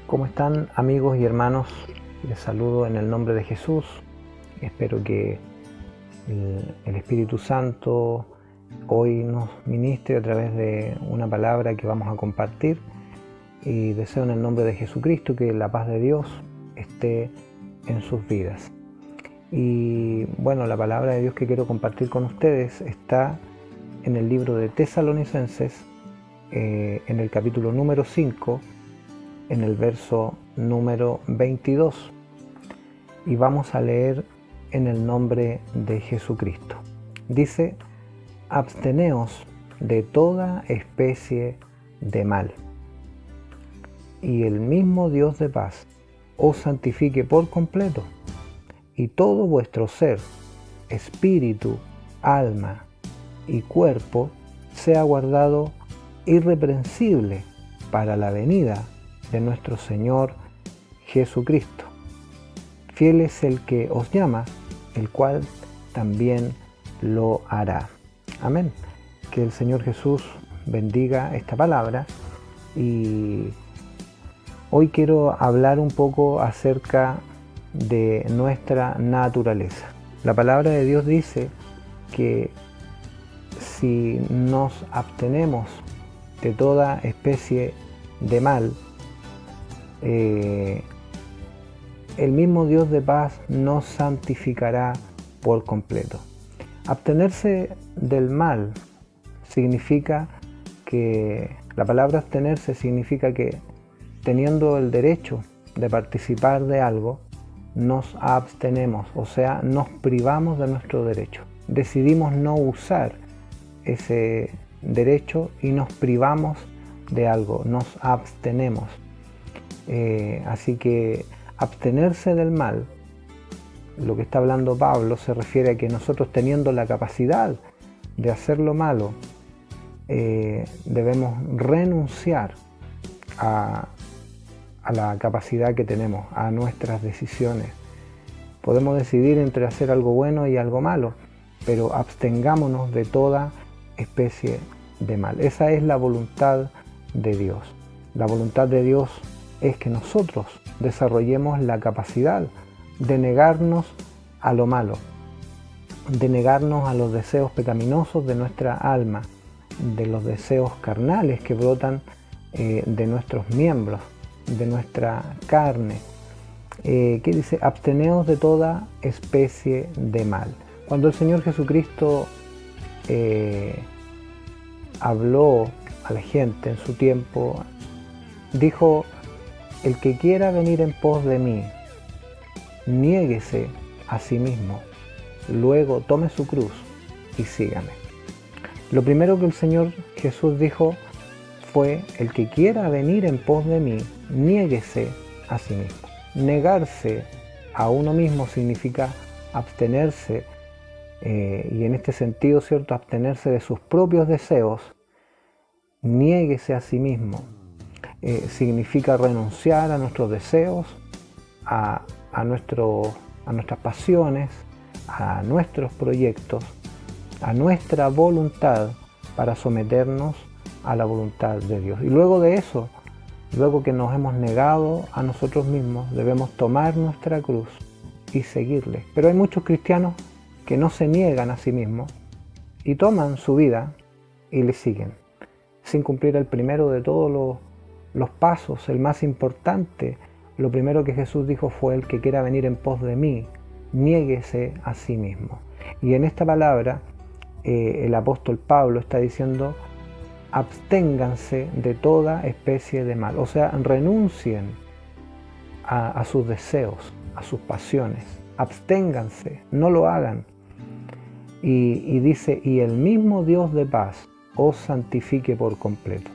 ¿Cómo están, amigos y hermanos? Les saludo en el nombre de Jesús. Espero que el Espíritu Santo hoy nos ministre a través de una palabra que vamos a compartir, y deseo en el nombre de Jesucristo que la paz de Dios esté en sus vidas. Y bueno, la palabra de Dios que quiero compartir con ustedes está en el libro de Tesalonicenses, en el capítulo número 5, en el verso número 22, y vamos a leer en el nombre de Jesucristo. Dice: absteneos de toda especie de mal, y el mismo Dios de paz os santifique por completo, y todo vuestro ser, espíritu, alma y cuerpo sea guardado irreprensible para la venida de nuestro Señor Jesucristo. Fiel es el que os llama, el cual también lo hará. Amén. Que el Señor Jesús bendiga esta palabra, y hoy quiero hablar un poco acerca de nuestra naturaleza. La palabra de Dios dice que si nos abstenemos de toda especie de mal, el mismo Dios de paz nos santificará por completo. Abstenerse del mal significa que, la palabra abstenerse significa que, teniendo el derecho de participar de algo, nos abstenemos, o sea, nos privamos de nuestro derecho. Decidimos no usar ese derecho y nos privamos de algo, nos abstenemos. Así que abstenerse del mal, lo que está hablando Pablo, se refiere a que nosotros, teniendo la capacidad de hacer lo malo, debemos renunciar a la capacidad que tenemos, a nuestras decisiones. Podemos decidir entre hacer algo bueno y algo malo, pero abstengámonos de toda especie de mal. Esa es la voluntad de Dios. La voluntad de Dios es que nosotros desarrollemos la capacidad de negarnos a lo malo, de negarnos a los deseos pecaminosos de nuestra alma, de los deseos carnales que brotan de nuestros miembros, de nuestra carne. Que dice: absteneos de toda especie de mal. Cuando el Señor Jesucristo habló a la gente en su tiempo, dijo: el que quiera venir en pos de mí, niéguese a sí mismo, luego tome su cruz y sígame. Lo primero que el Señor Jesús dijo fue: el que quiera venir en pos de mí, niéguese a sí mismo. Negarse a uno mismo significa abstenerse, y en este sentido, ¿cierto?, abstenerse de sus propios deseos. Niéguese a sí mismo. Significa renunciar a nuestros deseos, a nuestras pasiones, a nuestros proyectos, a nuestra voluntad, para someternos a la voluntad de Dios. Y luego de eso, luego que nos hemos negado a nosotros mismos, debemos tomar nuestra cruz y seguirle. Pero hay muchos cristianos que no se niegan a sí mismos y toman su vida y le siguen, sin cumplir el primero de todos los pasos, el más importante. Lo primero que Jesús dijo fue: el que quiera venir en pos de mí, niéguese a sí mismo. Y en esta palabra el apóstol Pablo está diciendo: absténganse de toda especie de mal, o sea, renuncien a sus deseos, a sus pasiones, absténganse, no lo hagan. Y dice: y el mismo Dios de paz os santifique por completo,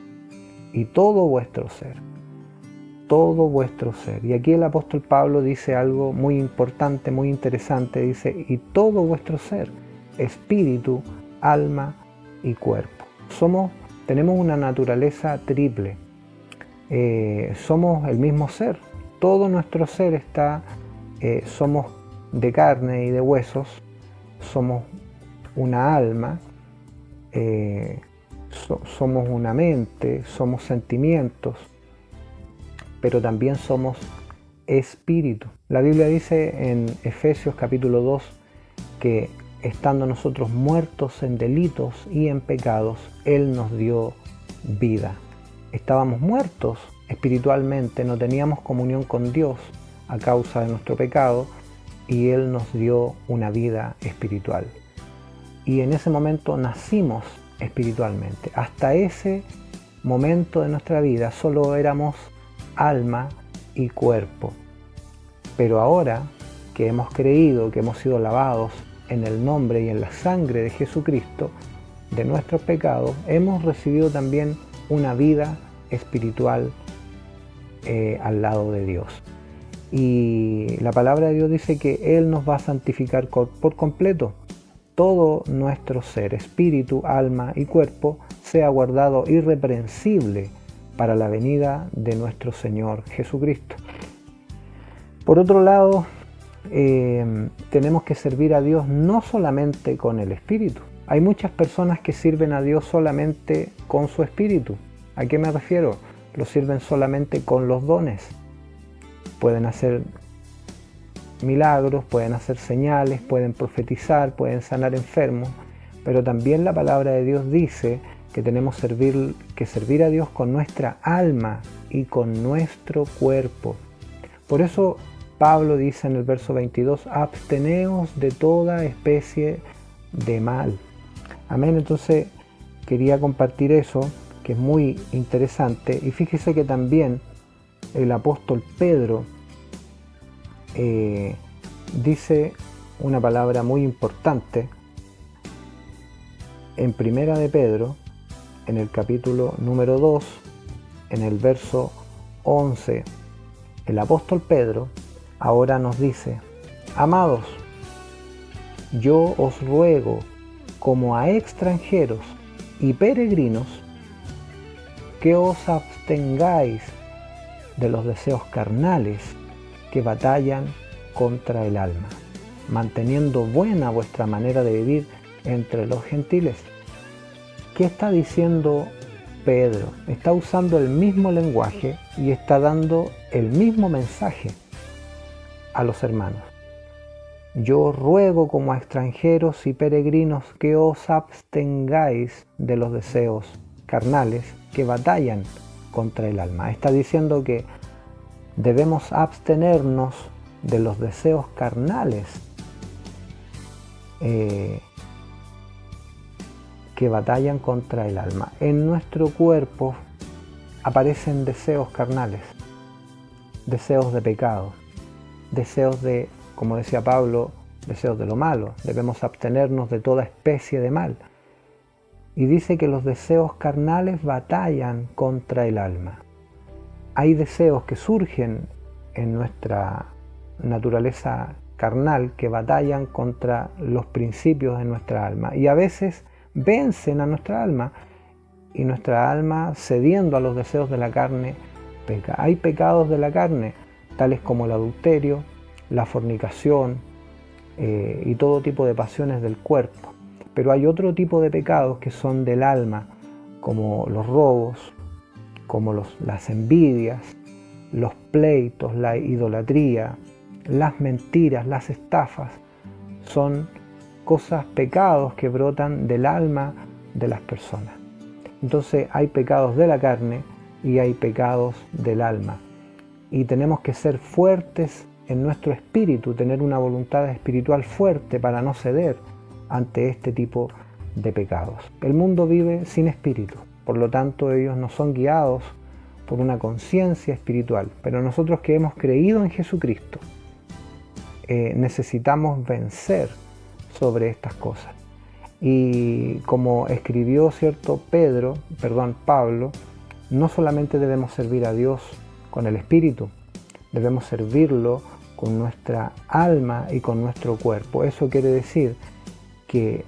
y todo vuestro ser, todo vuestro ser. Y aquí el apóstol Pablo dice algo muy importante, muy interesante. Dice: y todo vuestro ser, espíritu, alma y cuerpo. Tenemos una naturaleza triple. Somos el mismo ser. Todo nuestro ser somos de carne y de huesos. Somos una alma. Somos una mente. Somos sentimientos. pero también somos espíritu. La Biblia dice en Efesios capítulo 2 que estando nosotros muertos en delitos y en pecados, Él nos dio vida. Estábamos muertos espiritualmente, no teníamos comunión con Dios a causa de nuestro pecado, y Él nos dio una vida espiritual. Y en ese momento nacimos espiritualmente. Hasta ese momento de nuestra vida solo éramos alma y cuerpo. Pero ahora que hemos creído, que hemos sido lavados en el nombre y en la sangre de Jesucristo, de nuestros pecados, hemos recibido también una vida espiritual al lado de Dios. Y la palabra de Dios dice que Él nos va a santificar por completo. Todo nuestro ser, espíritu, alma y cuerpo, sea guardado irreprensible para la venida de nuestro Señor Jesucristo. Por otro lado, tenemos que servir a Dios no solamente con el espíritu. Hay muchas personas que sirven a Dios solamente con su espíritu. ¿A qué me refiero? Lo sirven solamente con los dones. Pueden hacer milagros, pueden hacer señales, pueden profetizar, pueden sanar enfermos, pero también la palabra de Dios dice que tenemos que servir a Dios con nuestra alma y con nuestro cuerpo. Por eso Pablo dice en el verso 22, absteneos de toda especie de mal. Amén. Entonces quería compartir eso, que es muy interesante. Y fíjese que también el apóstol Pedro dice una palabra muy importante en Primera de Pedro, en el capítulo número 2, en el verso 11. El apóstol Pedro ahora nos dice: amados, yo os ruego como a extranjeros y peregrinos que os abstengáis de los deseos carnales que batallan contra el alma, manteniendo buena vuestra manera de vivir entre los gentiles. ¿Qué está diciendo Pedro? Está usando el mismo lenguaje y está dando el mismo mensaje a los hermanos. Yo os ruego como a extranjeros y peregrinos que os abstengáis de los deseos carnales que batallan contra el alma. Está diciendo que debemos abstenernos de los deseos carnales que batallan contra el alma. En nuestro cuerpo aparecen deseos carnales, deseos de pecado, deseos de, como decía Pablo, deseos de lo malo. Debemos abstenernos de toda especie de mal. Y dice que los deseos carnales batallan contra el alma. Hay deseos que surgen en nuestra naturaleza carnal que batallan contra los principios de nuestra alma y a veces vencen a nuestra alma, y nuestra alma, cediendo a los deseos de la carne, peca. Hay pecados de la carne, tales como el adulterio, la fornicación y todo tipo de pasiones del cuerpo. Pero hay otro tipo de pecados que son del alma, como los robos, como las envidias, los pleitos, la idolatría, las mentiras, las estafas. Son cosas, pecados que brotan del alma de las personas. Entonces hay pecados de la carne y hay pecados del alma. Y tenemos que ser fuertes en nuestro espíritu, tener una voluntad espiritual fuerte para no ceder ante este tipo de pecados. El mundo vive sin espíritu, por lo tanto ellos no son guiados por una conciencia espiritual, pero nosotros que hemos creído en Jesucristo necesitamos vencer sobre estas cosas. Y como escribió Pablo, no solamente debemos servir a Dios con el espíritu, debemos servirlo con nuestra alma y con nuestro cuerpo. Eso quiere decir que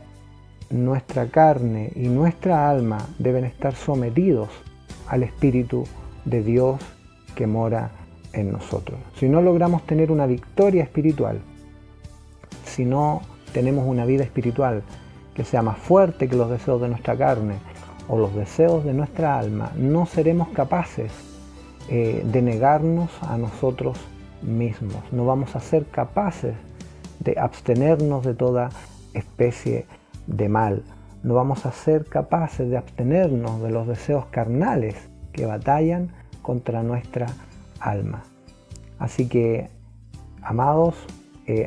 nuestra carne y nuestra alma deben estar sometidos al Espíritu de Dios que mora en nosotros. Si no logramos tener una victoria espiritual, si no tenemos una vida espiritual que sea más fuerte que los deseos de nuestra carne o los deseos de nuestra alma, no seremos capaces de negarnos a nosotros mismos. No vamos a ser capaces de abstenernos de toda especie de mal. No vamos a ser capaces de abstenernos de los deseos carnales que batallan contra nuestra alma. Así que, amados,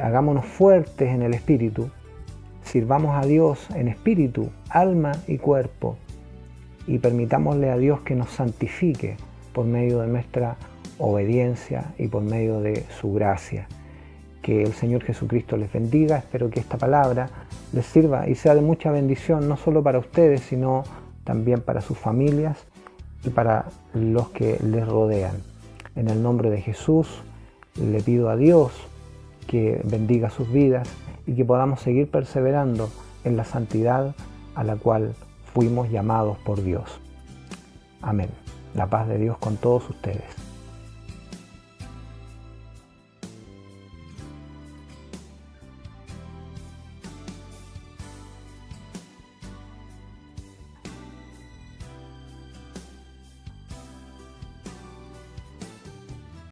hagámonos fuertes en el espíritu, sirvamos a Dios en espíritu, alma y cuerpo, y permitámosle a Dios que nos santifique por medio de nuestra obediencia y por medio de su gracia. Que el Señor Jesucristo les bendiga. Espero que esta palabra les sirva y sea de mucha bendición, no solo para ustedes, sino también para sus familias y para los que les rodean. En el nombre de Jesús le pido a Dios que bendiga sus vidas y que podamos seguir perseverando en la santidad a la cual fuimos llamados por Dios. Amén. La paz de Dios con todos ustedes.